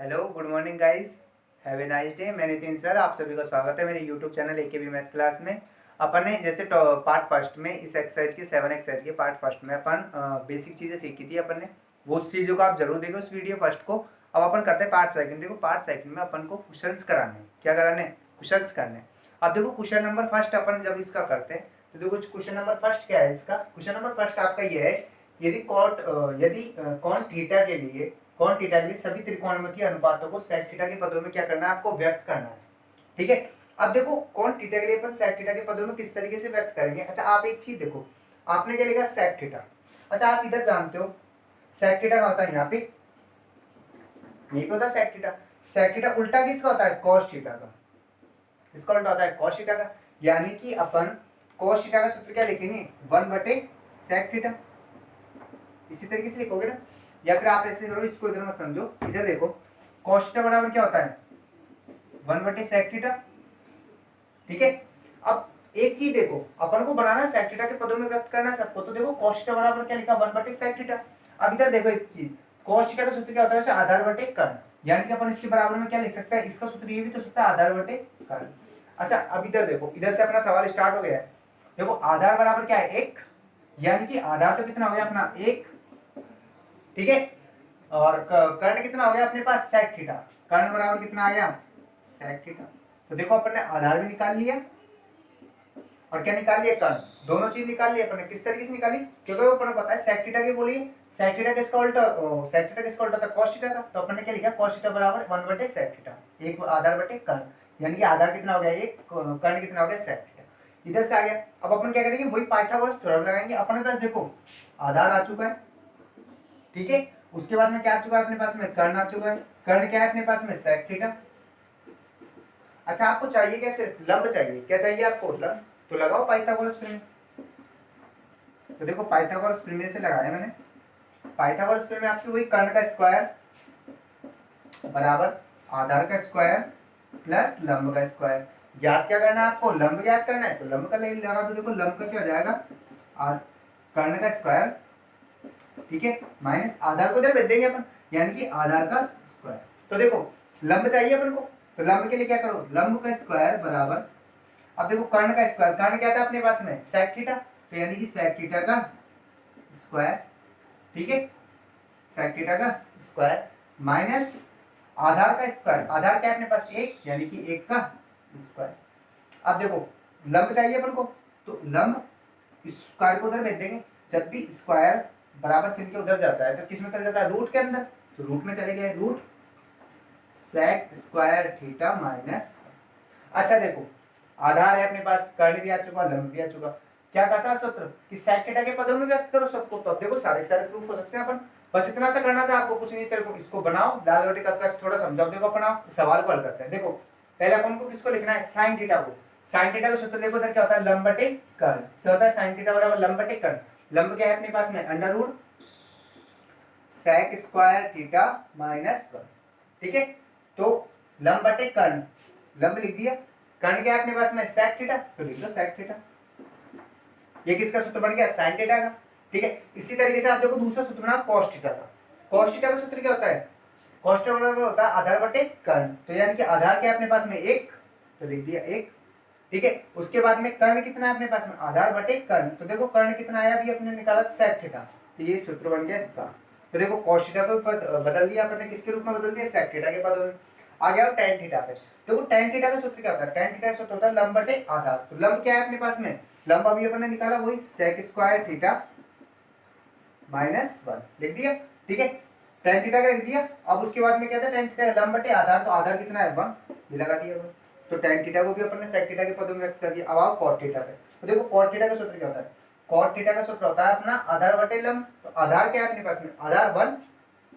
Hello, good morning guys. Have a nice day. मैं Nitin sir, आप सभी का स्वागत है मेरे YouTube channel AKB math class में। अपन ने जैसे पार्ट फर्स्ट में इस एक्सरसाइज के 7 एक्सरसाइज के पार्ट फर्स्ट में अपन बेसिक चीज़ें सीखी थी अपन ने। वो चीज़ों को आप जरूर देखो उस वीडियो फर्स्ट को। अब अपन करते हैं पार्ट सेकंड। देखो पार्ट सेकंड में अपन को क्वेश्चंस कराने हैं। क्या कराने हैं? क्वेश्चंस करने हैं। अब देखो क्वेश्चन नंबर फर्स्ट अपन जब इसका करते हैं तो देखो क्वेश्चन नंबर फर्स्ट क्या है इसका। क्वेश्चन नंबर फर्स्ट आपका ये है, यदि कॉन थीटा के लिए सभी त्रिकोणमितीय अनुपातों को सेक थीटा के पदों में क्या करना है, आपको व्यक्त करना है। ठीक है। अब देखो कॉन थीटा के लिए अपन सेक थीटा के पदों में किस तरीके से व्यक्त करेंगे। अच्छा आप एक चीज देखो, आपने क्या लिखा सेक थीटा। अच्छा आप इधर जानते हो सेक थीटा का होता है यहाँ पे, यही पे होता है सेक थीटा। सेक थीटा उल्टा किसका होता है? कॉस थीटा का। इसका उल्टा होता है कॉस थीटा का। यानी कि अपन कॉस थीटा का सूत्र क्या लिखेंगे? 1/सेक थीटा। इसी तरीके से लिखोगे ना, या फिर आप ऐसे करो, इसको इधर मत समझो, इधर देखो cos थीटा बराबर क्या होता है? 1/sec theta. ठीक है। अब एक चीज देखो, अपन को बनाना है sec थीटा के पदों में व्यक्त करना है सबको, तो देखो cos थीटा बराबर क्या लिखा? 1/sec theta. अब इधर देखो एक चीज, cos थीटा का सूत्र क्या होता है? आधार बटे कर्ण। यानी कि अपन इसके बराबर में क्या लिख सकते हैं? इसका सूत्र ये भी तो सकता है, आधार बटे कर्ण। अच्छा अब इधर देखो, इधर से अपना सवाल स्टार्ट हो गया है। देखो आधार बराबर क्या है? 1। यानी कि आधार तो कितना हो गया अपना? 1। ठीक है। और कर्ण कितना हो गया अपने पास? sec theta. कर्ण बराबर कितना आ गया? sec theta. तो देखो अपन ने आधार भी निकाल लिया और क्या निकाल लिया? कर्ण। दोनों चीज निकाल ली अपन ने। किस तरीके से निकाली? क्योंकि वो अपन को पता है sec थीटा के बोलिए, sec थीटा किसका उल्टा? sec थीटा किसका उल्टा था? cos थीटा का। तो अपन ने क्या लिखा? cos थीटा बराबर 1/sec थीटा। एक आधार बटे कर्ण। यानी कि आधार कितना हो गया? एक। कर्ण कितना हो गया? sec theta. इधर से आ गया। अब अपन क्या करेंगे? वही पाइथागोरस थ्योरम लगाएंगे। अपने पास देखो आधार आ चुका है, ठीक है। उसके बाद में क्या आ चुका है अपने पास में? कर्ण आ चुका है। कर्ण क्या है अपने पास में? sec theta. अच्छा आपको चाहिए क्या? सिर्फ लंब चाहिए। क्या चाहिए आपको? लंब। तो लगाओ पाइथागोरस प्रमेय। तो देखो पाइथागोरस प्रमेय से लगाया मैंने। पाइथागोरस प्रमेय आपकी वही कर्ण का स्क्वायर बराबर आधार का स्क्वायर प्लस लंब का स्क्वायर। ज्ञात क्या करना है आपको? लंब ज्ञात करना है, तो लंब का लगा दो। देखो लंब का क्या हो जाएगा? कर्ण का स्क्वायर, ठीक है, माइनस आधार को इधर भेज देंगे अपन, यानी कि आधार का स्क्वायर। तो देखो लंब चाहिए अपन को, तो लंब के लिए क्या करो? लंब का स्क्वायर बराबर, अब देखो कर्ण का स्क्वायर, कर्ण क्या था अपने पास में? sec theta. तो यानी कि sec थीटा का स्क्वायर, ठीक है, sec थीटा का स्क्वायर माइनस आधार का स्क्वायर। आधार क्या है अपने पास? 1, यानी कि 1 का स्क्वायर। अब देखो लंब चाहिए अपन को, तो लंब स्क्वायर को उधर भेज देंगे। जब भी स्क्वायर बराबर चिन्ह के उधर जाता है तो किस में चल जाता है? रूट के अंदर। तो रूट में चले गए, root sec square theta minus. अच्छा देखो आधार है अपने पास, कर्ण भी आ चुका, लंब भी आ चुका। क्या कहता है सूत्र? कि sec थीटा के पदों में व्यक्त करो सबको। तो अब देखो सारे सारे प्रूफ हो सकते हैं अपन। बस इतना सा करना था आपको, कुछ नहीं। तेरे को इसको बनाओ, लाल बटे का थोड़ा समझाओ। देखो अपना सवाल को हल करते हैं। देखो पहले अपन को किसको लिखना है? sin थीटा को। sin थीटा का सूत्र देखो इधर क्या होता है? लंब बटे कर्ण। क्या होता है? sin थीटा बराबर लंब बटे कर्ण। लंब क्या है अपने पास में? Under root sec square theta minus 1। ठीक है। तो लंब बटे कर्ण, लंब लिख दिया। कर्ण क्या है अपने पास में? sec theta. तो लिख दो sec थीटा। ये किसका सूत्र बन गया? sin थीटा का। ठीक है। इसी तरीके से आप देखो दूसरा सूत्र बना cos थीटा का। cos थीटा का सूत्र क्या होता है? cos थीटा बराबर होता है आधार बटे कर्ण। तो यानी कि आधार क्या है अपने पास में? 1। तो लिख दिया 1। ठीक है। उसके बाद में कर्ण कितना है अपने पास में? आधार बटे कर्ण। तो देखो कर्ण कितना आया अभी अपने निकाला था? sec theta. तो ये सूत्र बन गया इसका। तो देखो cos थीटा को बदल दिया अपने, किसके रूप में बदल दिया? sec थीटा के पदों में। आ गया tan थीटा पे। देखो tan थीटा का सूत्र क्या होता है? tan थीटा का सूत्र होता है लंब बटे आधार। तो लंब क्या है अपने पास में? लंब अभी अपने निकाला वही sec स्क्वायर थीटा माइनस 1 लिख दिया। ठीक है। tan थीटा का लिख दिया। अब उसके बाद में क्या था? tan थीटा लंब बटे आधार, तो आधार कितना है? 1, ये लगा दिया 1। तो tan थीटा को भी अपन ने sec थीटा के पदों में व्यक्त कर दिया। अब आओ cot थीटा पे। तो देखो cot थीटा का सूत्र क्या होता है? cot थीटा का सूत्र होता है अपना आधार बटे लंब। तो आधार क्या है अपने पास में? आधार 1,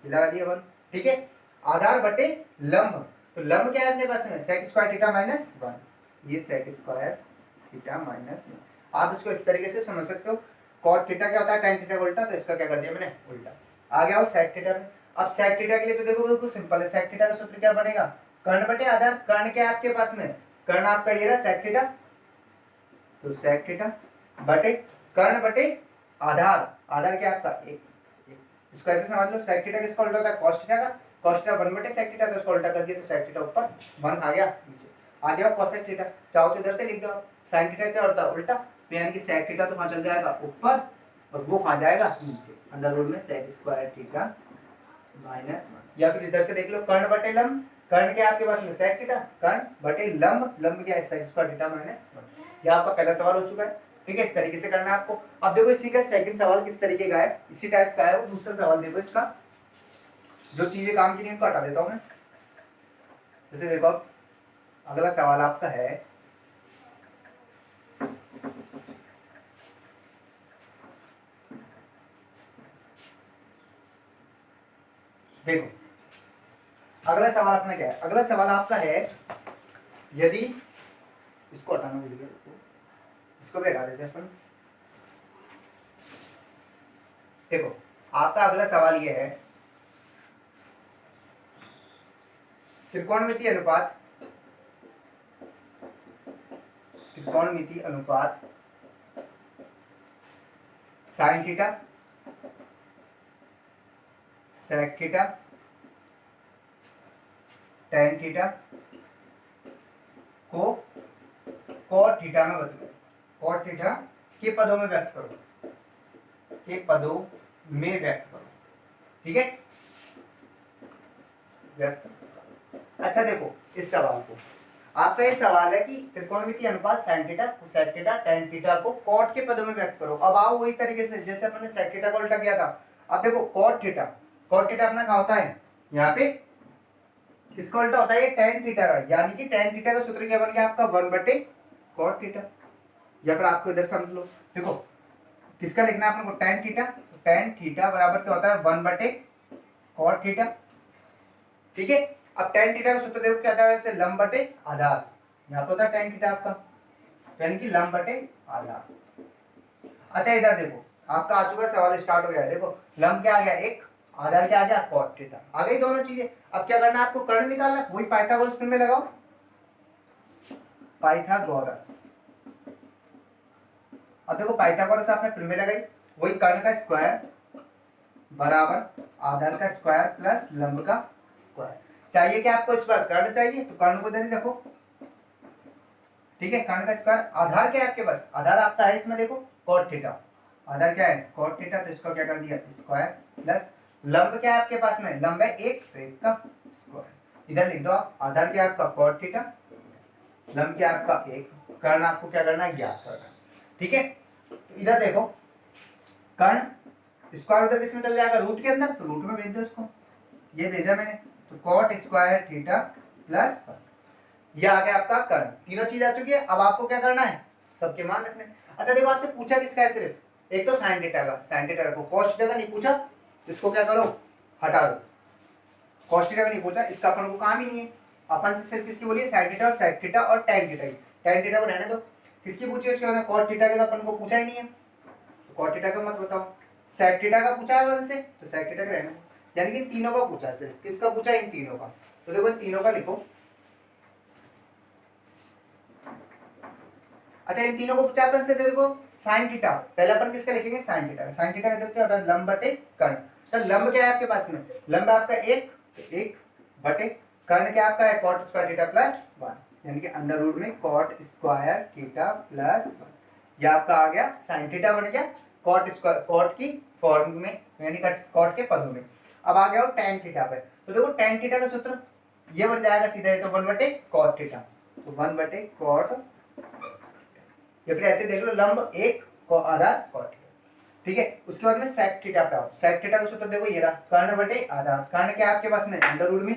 ये लगा दिया 1। ठीक है। आधार बटे लंब, तो लंब क्या है अपने पास में? sec स्क्वायर थीटा माइनस 1, ये sec स्क्वायर थीटा माइनस 1। आप इसको इस तरीके से समझ सकते हो। cot थीटा क्या होता है? tan थीटा का उल्टा, तो इसका क्या कर दिया मैंने? उल्टा। आ गया वो sec थीटा में। अब sec थीटा के लिए तो देखो बिल्कुल सिंपल है। sec थीटा का सूत्र क्या बनेगा? कर्ण बटे आधार। कर्ण क्या है आपके पास में? कर्ण आपका ये रहा sec थीटा। तो sec थीटा बटे कर्ण बटे आधार। आधार क्या आपका? 1। इसको ऐसे समझ लो, sec थीटा किसका उल्टा होता है? cos थीटा का। cos थीटा 1/sec थीटा, तो इसको उल्टा कर दिया तो sec थीटा ऊपर 1 आ गया नीचे, आ गया cosec थीटा। चाहो तो इधर से लिख दो आप, sin थीटा क्या होता है उल्टा, तो यानी कि sec थीटा तो कहाँ चल जाएगा ऊपर और वो कहाँ जाएगा नीचे, अंडर रूट में sec स्क्वायर थीटा -1। या फिर इधर से देख लो कर्ण बटे लंब, कर्ण क्या आपके पास में sec थीटा, कर्ण बटे लंब, लंब क्या है sec स्क्वायर थीटा -1। यह आपका पहला सवाल हो चुका है। ठीक है, इस तरीके से करना है आपको। अब देखो इसी का सेकंड सवाल किस तरीके का है, इसी टाइप का है वो दूसरा सवाल। देखो इसका जो चीजें काम की नहीं उनको हटा देता हूं मैं। जैसे देखो अब अगला सवाल आपका है, देखो अगला सवाल अपना क्या है, अगला सवाल आपका है यदि, इसको हटाना भूल गया, इसको भी हटा देते हैं अपन। देखो आपका अगला सवाल ये है, त्रिकोणमितीय अनुपात, त्रिकोणमितीय अनुपात sine theta, sec theta, tan theta को कॉट थीटा में बदलो, कॉट थीटा के पदों में व्यक्त करो, के पदों में व्यक्त करो। ठीक है, व्यक्त। अच्छा देखो इस सवाल को, आपका ये सवाल है कि त्रिकोणमितीय अनुपात sin theta, sec theta, tan theta को cot के पदों में व्यक्त करो। अब आओ वही तरीके से जैसे अपने sec थीटा को उल्टा किया था। अब देखो cot थीटा, cot थीटा अपना क्या होता है यहाँ पे, इसका उल्टा होता है tan थीटा का, यानी कि tan थीटा का सूत्र क्या बन गया आपका 1/cot थीटा। या फिर आपको इधर समझ लो, देखो किसका लिखना है अपने को, tan थीटा, tan थीटा बराबर क्या होता है 1/cot थीटा। ठीक है, अब tan थीटा का सूत्र देखो क्या आता है, वैसे लंब बटे आधार, यहाँ पे होता है tan थीटा आपका, यानी कि लंब बटे आधार। अच्छा इधर देखो आपका आ चुका सवाल, स्टार्ट हो गया है। देखो लंब क्या आ गया एक, आधार क्या आ गया cot थीटा, आ गई दोनों चीजें। अब क्या करना है आपको, कर्ण निकालना है, वही पाइथागोरस में लगाओ, पाइथागोरस। अब देखो पाइथागोरस आपने फिर में लगाई, वही कर्ण का स्क्वायर बराबर आधार का स्क्वायर प्लस लंब का स्क्वायर। चाहिए कि आपको इस बार कर्ण चाहिए तो कर्ण को इधर ही रखो। ठीक है, कर्ण का स्क्वायर, आधार क्या है आपके पास, आधार आपका है इसमें देखो cot थीटा, आधार क्या है cot थीटा, तो इसको क्या कर दिया स्क्वायर प्लस लंब क्या है आपके पास में, लंब है एक, तो एक का स्क्वायर। इधर लिख दो आप, आधार क्या है आपका cot थीटा, लंब क्या है आपका एक, कर्ण आपको क्या करना है ज्ञात करना है। ठीक है, तो इधर देखो कर्ण स्क्वायर उधर किसमें चल जाएगा, रूट के अंदर, तो रूट में भेज दो इसको, ये भेजा मैंने, तो cot स्क्वायर थीटा प्लस ये आ गया आपका कर्ण। तीनों चीज आ चुकी है, अब आपको क्या करना है सबके मान रखने। अच्छा देखो आपसे पूछा किसका है, सिर्फ एक तो sin थीटा का, sin थीटा रखो, cos थीटा का नहीं पूछा, इसको क्या करो हटा दो, cos थीटा का नहीं पूछा, इसका अपन को काम ही नहीं है। अपन से सिर्फ किसकी बोलिए, sin थीटा और sec थीटा और tan थीटा की, tan थीटा को रहने दो। किसकी पूछी है उसके बाद cot थीटा का अपन को पूछा ही नहीं है, तो cot थीटा का मत बताओ। sec थीटा का पूछा है वन से, तो sec थीटा का रहने दो, यानी कि इन तीनों का पूछा है, सिर्फ किसका पूछा है, इन तीनों का। तो देखो इन तीनों का लिखो। अच्छा इन तीनों को पूछा अपन से, देखो sin थीटा, पहले अपन किसका लिखेंगे sin थीटा, sin थीटा का देखो क्या होता है लंब बटे कर्ण। तो लंब क्या है आपके पास में, लंब आपका एक, तो एक बटे कर्ण क्या आपका है cot स्क्वायर थीटा प्लस 1, यानी कि अंडर रूट में cot स्क्वायर थीटा प्लस 1। ये आपका आ गया sin थीटा बन गया cot स्क्वायर, cot की फॉर्म में यानी cot के पदों में। अब आ गया वो tan थीटा पे, तो देखो tan थीटा का सूत्र ये बन जाएगा सीधा, तो 1/cot थीटा, तो 1/cot, या फिर ऐसे देख लो लंब एक को आधार cot थीटा। ठीक है, उसके बाद में sec थीटा पे आओ, sec थीटा का सूत्र देखो ये रहा, कर्ण बटे आधार, कर्ण क्या आपके पास में अंडर रूट में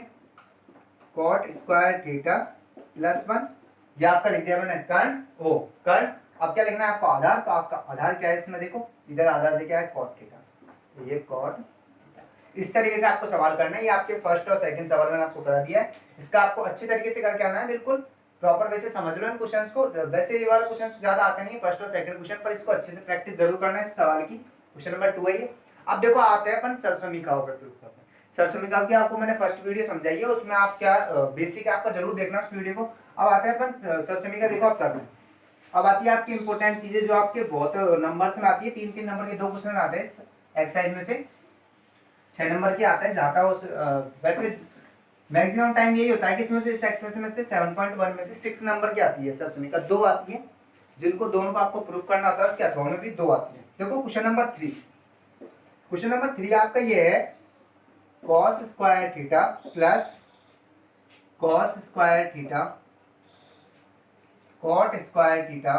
cot स्क्वायर थीटा प्लस 1, ये आपका लिख दिया मैंने कर्ण, ओ कर्ण। अब क्या लिखना है आपको आधार, तो आपका आधार क्या है इसमें देखो, इधर आधार देखा है cot थीटा, तो ये cot थीटा। इस तरीके से आपको सवाल करना है, ये आपके फर्स्ट और सेकंड सवाल मैंने आपको करा दिया है। इसका आपको अच्छे तरीके से करके आना है, बिल्कुल प्रॉपर वैसे समझ लो इन क्वेश्चंस को। वैसे ये वाला क्वेश्चन ज्यादा आते नहीं है फर्स्ट और सेकंड क्वेश्चन, पर इसको अच्छे से प्रैक्टिस जरूर करना है इस सवाल की। क्वेश्चन नंबर 2 है ये। अब देखो आते हैं अपन सरसमीकाओं पे प्रूफ करते हैं। सरसमीकाओं की आपको मैंने फर्स्ट वीडियो समझाई है, उसमें आप क्या बेसिक आपका जरूर देखना उस वीडियो को। अब आते हैं अपन सरसमीका, देखो आप करना है। अब आती है आपकी इंपॉर्टेंट चीजें जो आपके बहुत नंबर्स में आती है, 3-3 नंबर के 2 क्वेश्चन आते हैं एक्सरसाइज में से। 6 नंबर की आता है, जाता है उस वैसे मैक्सिमम टाइम यही होता है कि इसमें से इस एक्सरसाइज में से 7.1 में से 6 नंबर की आती है सर, सुनिएगा 2 आती है, जिनको दोनों को आपको प्रूफ करना होता है उसके अथवा में भी 2 आती है। देखो क्वेश्चन नंबर 3, क्वेश्चन नंबर 3 आपका ये है cos square theta plus cos square theta cot square theta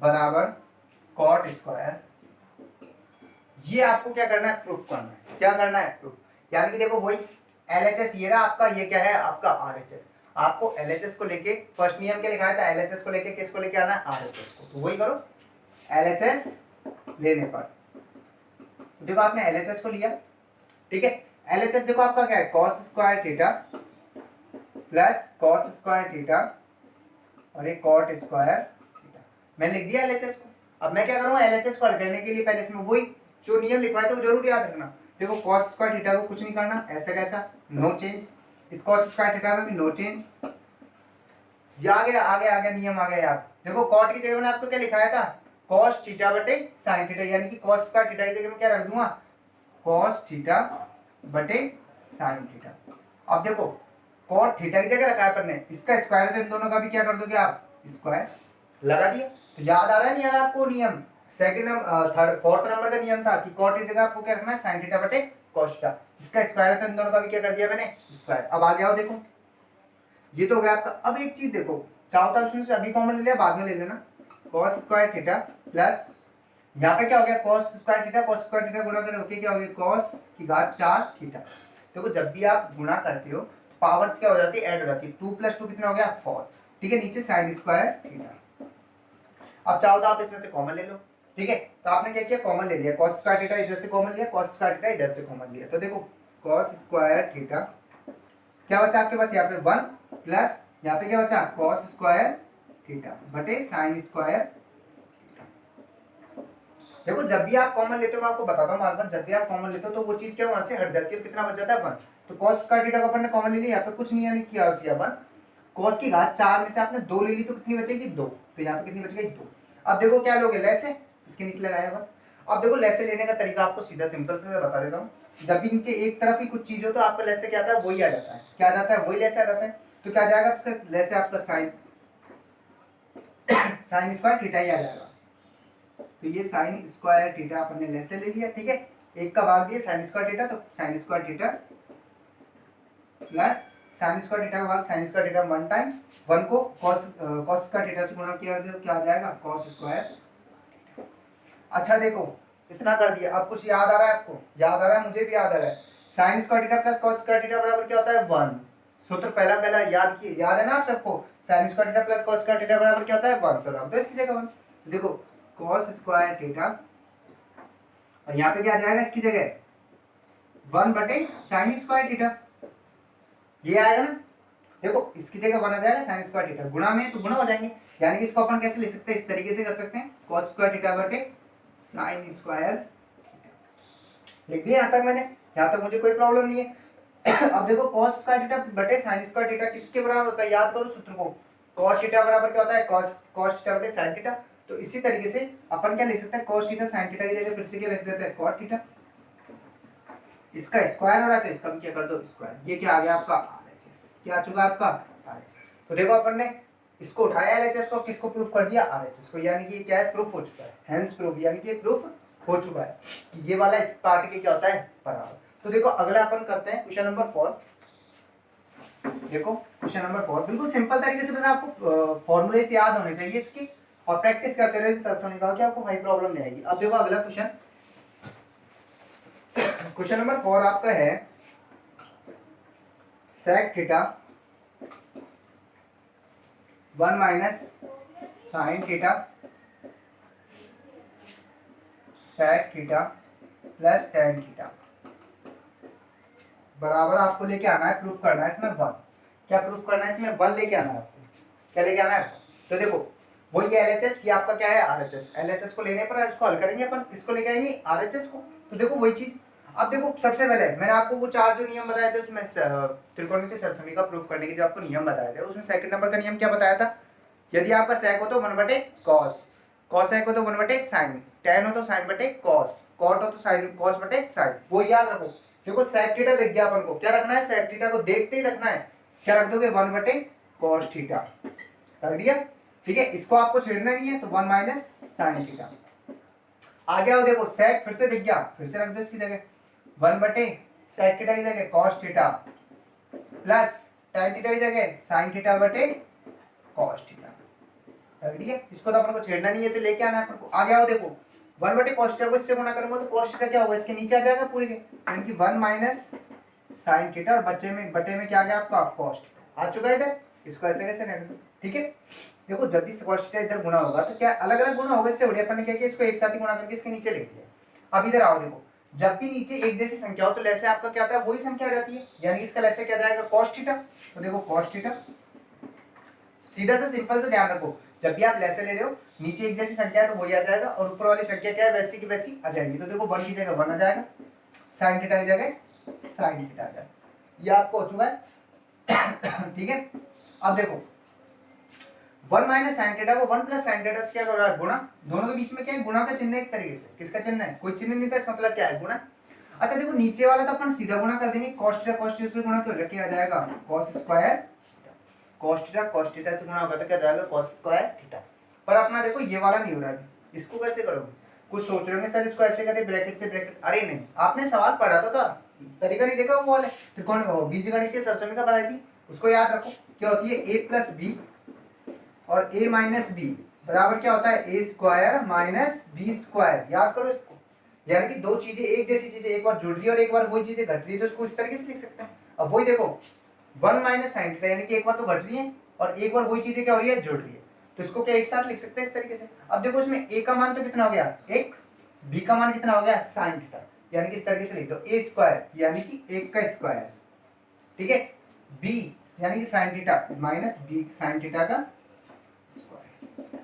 बराबर cot स्क्वायर, ये आपको क्या करना है, प्रूफ करना है। क्या करना है, प्रूफ। यानी कि देखो वही LHS ये रहा आपका, ये क्या है आपका RHS। आपको LHS को लेके फर्स्ट नियम क्या लिखा था, LHS को लेके किसको लेके आना है, RHS को। तो वही करो, LHS लेने पर देखो आपने LHS को लिया, ठीक है। LHS देखो आपका क्या है, cos square theta plus cos square theta और एक cot स्क्वायर थीटा, मैं लिख दिया LHS को। अब मैं क्या करूँगा, LHS को हल करने के लिए पहले इसमें वही जो नियम लिखवाए थे वो जरूर याद रखना। देखो cos स्क्वायर थीटा को कुछ नहीं करना, ऐसा कैसा, नो चेंज, इस cos स्क्वायर थीटा में भी नो चेंज, ये आ गया आ गया आ गया, नियम आ गया याद। देखो cot की जगह मैंने आपको क्या लिखाया था, cos थीटा बटे sin थीटा, यानी कि cos स्क्वायर थीटा की जगह में क्या रख दूंगा, cos थीटा बटे sin थीटा। अब देखो cot थीटा की जगह रखा है अपन ने, इसका स्क्वायर है तो इन दोनों का भी क्या कर दोगे आप, स्क्वायर लगा दिया। तो याद आ रहा है नहीं यार आपको नियम, सेकंड थर्ड फोर्थ नंबर का नियम था कि cot की जगह आपको क्या रखना है, sin थीटा बटे cos थीटा, इसका स्क्वायर है तो इन दोनों का भी क्या कर दिया मैंने, स्क्वायर। अब आ गया हो देखो, ये तो हो गया आपका। अब एक चीज देखो, चाहो तो उसमें से अभी कॉमन ले लिया, बाद में ले लेना, cos स्क्वायर थीटा प्लस यहाँ पे क्या हो गया, cos square theta cos square theta गुणा करें ओके, क्या हो गया, cos की घात 4 थीटा। देखो जब भी आप गुणा करते हो तो पावर्स क्या हो जाती है, ऐड हो जाती है, 2 + 2 कितना हो गया, 4, ठीक है। नीचे sin स्क्वायर थीटा। अब चाहो तो आप इसमें से कॉमन ले लो, ठीक है। तो आपने क्या किया, कॉमन ले लिया, cos स्क्वायर थीटा इधर से कॉमन लिया, cos स्क्वायर थीटा इधर से कॉमन लिया। तो देखो cos स्क्वायर थीटा क्या बचा आपके पास, यहाँ पे 1 प्लस यहाँ पे क्या बचा, cos स्क्वायर थीटा बटे sin स्क्वायर। देखो जब भी आप कॉमन लेते हो, मैं आपको बताता हूँ बार बार, जब भी आप कॉमन लेते हो तो वो चीज क्या वहां से हट जाती है, कितना बच जाता है 1। तो cos स्क्वायर थीटा को अपन ने कॉमन ले लिया, यहाँ पे कुछ नहीं यानी क्या बच गया 1, cos की घात 4 में से आपने 2 ले ली तो कितनी बचेगी, 2, तो यहाँ पे कितनी बच गई, 2। अब देखो क्या लोगे, लेसे, इसके नीचे लगाया 1। अब देखो लेसे लेने का तरीका आपको सीधा सिंपल से बता देता हूँ। जब भी नीचे एक तरफ ही कुछ चीज हो तो आपका लेसे क्या आता है, वही आ जाता है, क्या आ जाता है, वही लेसे आ जाता है। तो क्या आ जाएगा इसका लेसे, आपका साइन स्क्वायर थीटा ही आ जाएगा। तो ये साइन स्क्वायर थीटा अपन ने लेसे ले लिया, ठीक है। एक का भाग दिया साइन स्क्वायर थीटा, तो sign square theta plus sign square theta का भाग साइन स्क्वायर थीटा 1 टाइम 1 को cos स्क्वायर थीटा से गुणा किया, क्या आ जाएगा, cos स्क्वायर। अच्छा देखो इतना कर दिया, अब कुछ याद आ रहा है आपको, याद आ रहा है, मुझे भी याद आ रहा है। Sign square theta plus cos square theta बराबर क्या होता है, 1। सूत्र पहला पहला याद किए, याद है ना आप सबको, sign square theta plus cos square theta बराबर क्या होता है, 1। तो रख दो इसकी जगह 1। देखो cos स्क्वायर थीटा और यहाँ पे क्या आ जाएगा इसकी जगह 1 बटे साइन स्क्वायर थीटा, ये आएगा ना। देखो इसकी जगह 1 आ जाएगा साइन स्क्वायर थीटा, गुणा में तो गुणा हो जाएंगे, यानी कि इसको अपन कैसे लिख सकते हैं, इस तरीके से कर सकते हैं, cos स्क्वायर थीटा बटे साइन स्क्वायर लिख दिया। यहाँ तक मैंने, यहाँ तक मुझे कोई प्रॉब्लम नहीं है। अब देखो cos स्क्वायर थीटा बटे साइन स्क्वायर थीटा किसके बराबर होता है, याद करो सूत्र को, cos थीटा बराबर क्या होता है, cos थीटा बटे साइन थीटा। तो इसी तरीके से अपन क्या लिख सकते हैं, cos थीटा साइन थीटा की जगह फिर से क्या लिख देते हैं, cot थीटा। इसका स्क्वायर हो रहा है तो इसका भी क्या कर दो, स्क्वायर। ये क्या आ गया आपका RHS, क्या आ चुका आपका RHS। तो देखो अपन ने इसको उठाया LHS को, किसको प्रूफ कर दिया, RHS को, यानी कि क्या है, प्रूफ हो चुका है, हेंस प्रूफ, यानी कि प्रूफ हो चुका है कि ये वाला इस पार्ट के क्या होता है, बराबर। तो देखो अगला अपन करते हैं क्वेश्चन नंबर 4। देखो क्वेश्चन नंबर 4 बिल्कुल सिंपल तरीके से, बस आपको फॉर्मूले से याद होने चाहिए इसके, और प्रैक्टिस करते रहे, सर समझ कि आपको कोई प्रॉब्लम नहीं आएगी। अब देखो अगला क्वेश्चन, क्वेश्चन नंबर 4 आपका है sec theta 1 minus sine theta sec theta plus tan theta बराबर आपको लेके आना है, प्रूफ करना है इसमें 1। क्या प्रूफ करना है इसमें, 1 लेके आना है आपको, क्या लेके आना है। तो देखो वही LHS, ये आपका क्या है RHS, LHS को लेने पर इसको हल करेंगे अपन, किसको लेके आएंगे, RHS को। तो देखो वही चीज, अब देखो सबसे पहले मैंने आपको वो 4 जो नियम बताए थे उसमें त्रिकोणमितीय सरसमी का प्रूफ करने के जो आपको नियम बताए थे, उसमें सेकंड नंबर का नियम क्या बताया था, यदि आपका sec हो तो 1 बटे cos, cos sec हो तो 1 बटे sin, tan हो तो sin बटे cos, कॉट हो तो साइन, कॉस बटे साइन, वो याद रखो। देखो सेक थीटा दिख गया अपन को, क्या रखना है, सेक थीटा को देखते ही रखना है, क्या रख दोगे 1 बटे कॉस थीटा, रख दिया। ठीक है, इसको आपको छेड़ना नहीं है तो 1 माइनस साइन थीटा। आगे आओ, देखो सेक फिर से दिख गया, फिर से रख दो इसकी जगह 1 बटे सेक थीटा की जगह cos theta plus tan theta की जगह साइन थीटा बटे कॉस थीटा, रख दिया। इसको तो अपन को छेड़ना नहीं है तो लेके आना है अपन को। आगे आओ, देखो 1 बटे कॉस थीटा को इससे गुणा करूंगा तो कॉस थीटा क्या होगा, इसके नीचे आ जाएगा पूरे के, यानी कि 1 माइनस साइन थीटा और बटे में क्या आ गया आपका कॉस थीटा आ चुका है इधर। इसको ऐसे कैसे रहने दो, ठीक है। देखो जब भी कॉस थीटा इधर गुणा होगा तो क्या अलग अलग गुणा होगा, इससे बढ़िया अपन ने क्या किया, इसको एक साथ ही गुणा करके इसके नीचे लिख दिया। अब इधर आओ, देखो जब भी नीचे एक जैसी संख्या हो तो लैसे आपका क्या आता है, वही संख्या आ जाती है, यानी कि इसका लैसे क्या जाएगा कॉस थीटा। तो देखो कॉस थीटा, सीधा सा सिंपल से ध्यान रखो, जब भी आप लैसे ले रहे हो नीचे एक जैसी संख्या है तो वही आ जाएगा और ऊपर वाली संख्या क्या है, वैसी की वैसी आ जाएगी। तो देखो 1 की जगह 1 आ जाएगा, साइन थीटा की जगह साइन थीटा आ जाएगा, ये आपको हो चुका है। ठीक है, अब देखो 1 माइनस साइन थीटा को 1 प्लस साइन थीटा से क्या कर रहा है, गुणा। दोनों के बीच में क्या है, गुणा का चिन्ह है एक तरीके से। किसका चिन्ह है, कोई चिन्ह नहीं था, इसका मतलब क्या है, गुणा। अच्छा देखो नीचे वाला तो अपन सीधा गुणा कर देंगे, cos थीटा से गुणा कर क्या आ जाएगा, cos स्क्वायर, cos थीटा से गुणा होगा तो क्या जाएगा cos स्क्वायर थीटा। पर अपना देखो ये वाला नहीं हो रहा है, इसको कैसे करोगे, कुछ सोच रहे होंगे सर इसको ऐसे करें ब्रैकेट से ब्रैकेट, अरे नहीं, आपने सवाल पढ़ा था तरीका नहीं देखा, वो वाले त्रिकोण बीजगणित की सरसों का बताई थी, उसको याद रखो। क्या होती है, a प्लस बी और a माइनस बी बराबर क्या होता है, ए स्क्वायर माइनस बी स्क्वायर, याद करो इसको। यानी कि दो चीजें, एक जैसी चीजें एक बार जुड़ रही है और एक बार वही चीजें घट रही है, तो इसको इस तरीके से लिख सकते हैं। अब वही देखो 1 माइनस साइन थीटा, यानी कि एक बार तो घट रही है और एक बार वही चीजें क्या हो रही है, जुड़ रही है, तो इसको क्या एक साथ लिख सकते हैं इस तरीके से। अब देखो इसमें a का मान तो कितना हो गया 1, b का मान कितना हो गया साइन थीटा, यानी कि इस तरीके से लिख दो a स्क्वायर यानी कि 1 का स्क्वायर, ठीक है, b यानी कि sine theta minus b sine theta का स्क्वायर,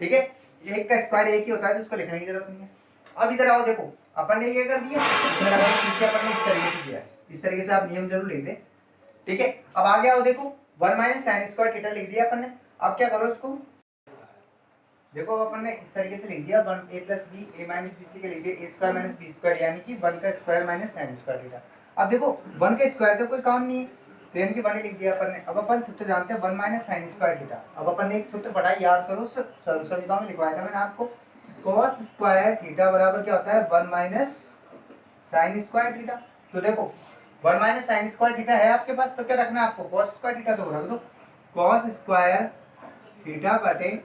ठीक है। 1 का स्क्वायर 1 ही होता है तो उसको लिखने की जरूरत नहीं है। अब इधर आओ, देखो अपन ने ये कर दिया, इधर अपन ने इस तरीके से किया है, इस तरीके से आप नियम जरूर लिख दें, ठीक है। अब आगे आओ, देखो 1 माइनस साइन स्क्वायर थीटा लिख दिया अपन ने। अब क्या करो इसको, देखो अपन ने इस तरीके से लिख दिया 1 a plus B a minus B C के लिख दिया a square minus B square, यानी कि 1 का square minus sine square theta. अब देखो 1 के स्क्वायर का कोई काम नहीं है तो यानी कि 1 ही लिख दिया अपन ने। अब अपन सूत्र जानते हैं 1 माइनस साइन स्क्वायर थीटा। अब अपन ने एक सूत्र पढ़ा, याद करो, समीकरण में लिखवाया था मैंने आपको, cos स्क्वायर थीटा बराबर क्या होता है 1 माइनस साइन स्क्वायर थीटा। तो देखो 1 माइनस साइन स्क्वायर थीटा है आपके पास, तो क्या रखना है आपको, cos स्क्वायर थीटा, तो रख दो cos स्क्वायर थीटा बटे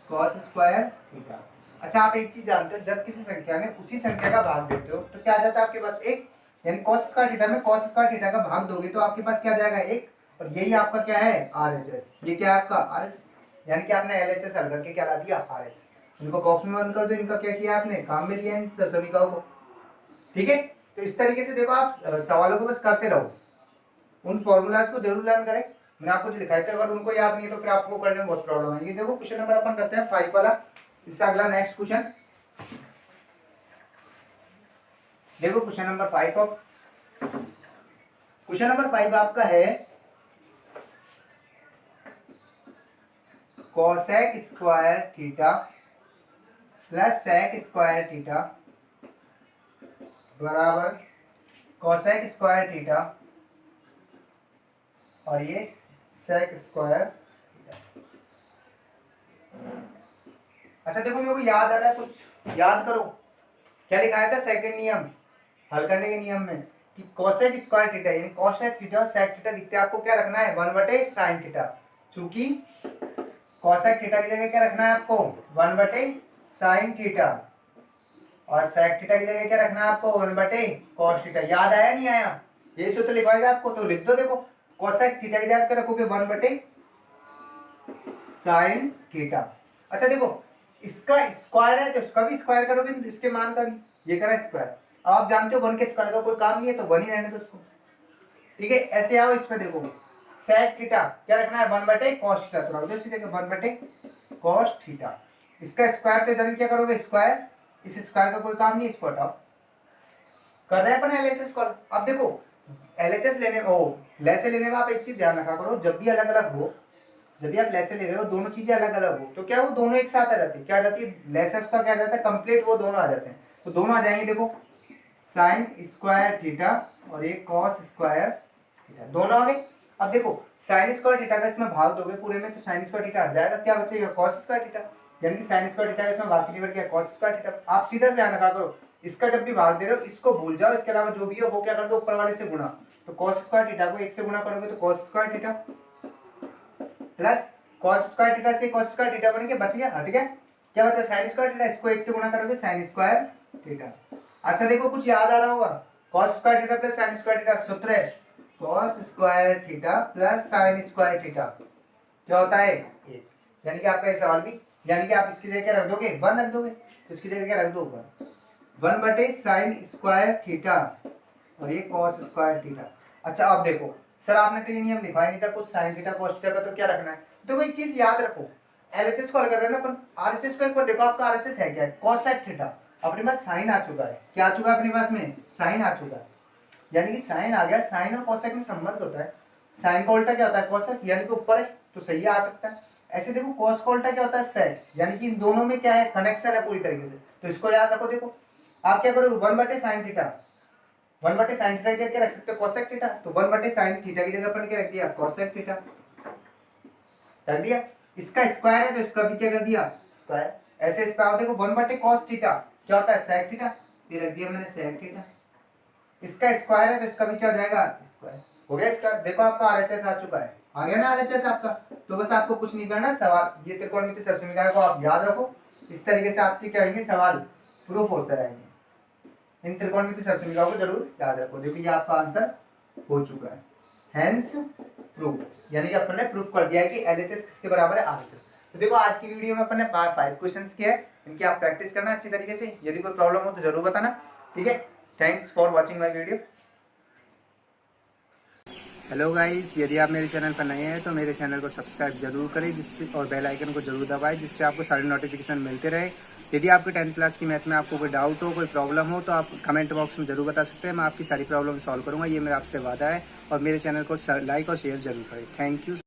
cos स्क्वायर थीटा। अच्छा आप एक चीज जानते हो, जब किसी संख्या में उसी संख्या का भाग देते हो तो क्या आ जाता है आपके पास एक, यानी cos स्क्वायर थीटा में cos स्क्वायर थीटा का भाग दोगे तो आपके पास क्या आ जाएगा एक, और यही आपका क्या है RHS, ये क्या है आपका RHS, यानी कि आपने LHS हल करके क्या ला दिया RHS। इनको बॉक्स में बंद कर दो, इनका क्या किया आपने, काम में लिया इन समीकरणों को, ठीक है। तो इस तरीके से देखो आप सवालों को बस करते रहो, उन फॉर्मूलाज को जरूर लर्न करें, मैंने आपको जो लिखाए थे, अगर उनको याद नहीं है तो फिर आपको करने में बहुत प्रॉब्लम है। ये देखो क्वेश्चन नंबर अपन करते हैं 5 वाला, इससे अगला नेक्स्ट क्वेश्चन देखो, question number 5 of, question number 5 आपका है cosec square theta plus sec square theta बराबर कोसेक स्क्वायर थीटा और ये सेक स्क्वायर थीटा। अच्छा देखो मेरे को याद आ रहा है, कुछ याद करो, क्या लिखाया था सेकंड नियम हल करने के नियम में कि कोसेक स्क्वायर थीटा यानी कोसेक थीटा और सेक थीटा दिखते हैं, आपको क्या रखना है 1 बटे साइन थीटा, चूंकि कोसेक थीटा की जगह क्या रखना है आपको 1 बटे साइन थीटा और सेक थीटा की जगह क्या रखना है आपको 1 बटे कॉस थीटा। याद आया नहीं आया, ये सूत्र लिखवाएगा आपको तो लिख दो। देखो कोसेक थीटा की जगह क्या रखोगे 1 बटे साइन थीटा। अच्छा देखो इसका स्क्वायर है तो इसका भी स्क्वायर करोगे तो इसके मान का भी, ये करा स्क्वायर। आप जानते हो 1 के स्क्वायर का कोई काम नहीं है तो 1 ही रहने दो उसको, ठीक है। ऐसे आओ इस पे, देखो सेक थीटा क्या रखना है 1 बटे कॉस थीटा, तो रख दो इसी जगह 1 बटे कॉस थीटा। इसका स्क्वायर तो इधर भी क्या करोगे स्क्वायर, इस स्क्वायर का कोई काम नहीं, इसको हटाओ, कर रहे हैं अपन एलएचएस को। अब देखो एलएचएस लेने ओ लैसे लेने में आप एक चीज ध्यान रखा करो, जब भी अलग अलग हो जब भी आप लेसे ले रहे हो दोनों चीजें अलग अलग हो तो क्या वो दोनों एक साथ आ जाती है, क्या आ जाती है, लेसेस का क्या रहता है कंप्लीट, वो दोनों आ जाते हैं। तो दोनों आ जाएंगे, देखो साइन स्क्वायर थीटा और एक कॉस स्क्वायर थीटा, दोनों आ गए। अब देखो साइन स्क्वायर थीटा का इसमें भाग दोगे पूरे में तो साइन स्क्वायर थीटा हट जाएगा, क्या बचेगा कॉस स्क्वायर थीटा, यानी कि साइन स्क्वायर थीटा का इसमें भाग कितनी बढ़ गया कॉस स्क्वायर थीटा। आप सीधा ध्यान रखा करो, इसका जब भी भाग दे रहे हो इसको भूल जाओ, इसके अलावा जो भी है वो क्या कर दो ऊपर वाले से गुणा। तो कॉस स्क्वायर थीटा को 1 से गुणा करोगे तो cos square theta plus cos square theta से कॉस स्क्वायर थीटा बन के बच गया, हट गया। क्या बचा साइन स्क्वायर थीटा, इसको 1 से गुणा करोगे साइन स्क्वायर थीटा। अच्छा देखो कुछ याद आ रहा होगा, cos square theta plus sign square theta सूत्र है cos square theta plus sign square theta क्या होता है 1। यानी कि आपका ये सवाल भी, यानी कि आप इसकी जगह क्या रख दोगे 1 रख दोगे, तो इसकी जगह क्या रख दो 1 बटे साइन स्क्वायर थीटा और ये कॉस स्क्वायर थीटा। अच्छा अब देखो सर आपने तो ये नियम लिखा ही नहीं था कुछ साइन थीटा कॉस थीटा का, तो क्या रखना है, देखो एक चीज याद रखो, एलएचएस को हल कर रहे हैं ना अपन, आरएचएस को एक बार देखो, आपका आरएचएस है क्या है कॉसेक थीटा, अपने पास साइन आ चुका है, क्या आ चुका है अपने पास में साइन आ चुका है, यानी कि साइन आ गया, साइन और कॉसेक में संबंध होता है, साइन का उल्टा क्या होता है कॉसेक, यानी कि ऊपर है तो सही आ सकता है। ऐसे देखो कॉस का उल्टा क्या होता है सेक, यानी कि इन दोनों में क्या है कनेक्शन है पूरी तरीके से, तो इसको याद रखो। देखो आप क्या करोगे 1 बटे साइन थीटा, 1 बटे साइन थीटा की जगह रख सकते हो कॉसेक थीटा, तो 1 बटे साइन थीटा की जगह पर क्या रख दिया कॉसेक थीटा रख दिया। इसका स्क्वायर है तो इसका भी क्या कर दिया स्क्वायर, ऐसे इस पे देखो 1 बटे कॉस थीटा क्या होता है सेक थीटा, ये रख दिया मैंने सेक थीटा। इसका स्क्वायर है तो इसका भी क्या हो जाएगा स्क्वायर, हो गया इसका। देखो आपका आरएचएस आ चुका है, आ गया ना आरएचएस आपका, तो बस आपको कुछ नहीं करना, सवाल ये त्रिकोणमिति सरसमीकरण को आप याद रखो, इस तरीके से आपके क्या होंगे सवाल प्रूफ होते रहेंगे, इन त्रिकोणमिति सरसमीकरणों को जरूर याद रखो। देखो ये आपका आंसर हो चुका है, हेंस प्रूफ, यानी कि अपन ने प्रूफ कर दिया है कि एलएचएस किसके बराबर है आरएचएस। तो देखो आज की वीडियो में अपन ने 5 क्वेश्चंस किए हैं, इनकी आप प्रैक्टिस करना अच्छी तरीके से, यदि कोई प्रॉब्लम हो तो जरूर बताना, ठीक है। Thanks for watching my video. Hello guys, यदि आप मेरे चैनल पर नए हैं तो मेरे चैनल को सब्सक्राइब जरूर करें जिससे, और बेल आइकन को जरूर दबाएं जिससे आपको सारे नोटिफिकेशन मिलते रहे। यदि आपके 10th क्लास की मैथ में आपको कोई डाउट हो, कोई प्रॉब्लम हो तो आप कमेंट बॉक्स में जरूर बता सकते हैं, मैं आपकी सारी प्रॉब्लम सॉल्व करूंगा, ये मेरा आपसे वादा है। और मेरे चैनल को लाइक और शेयर जरूर करें। Thank you.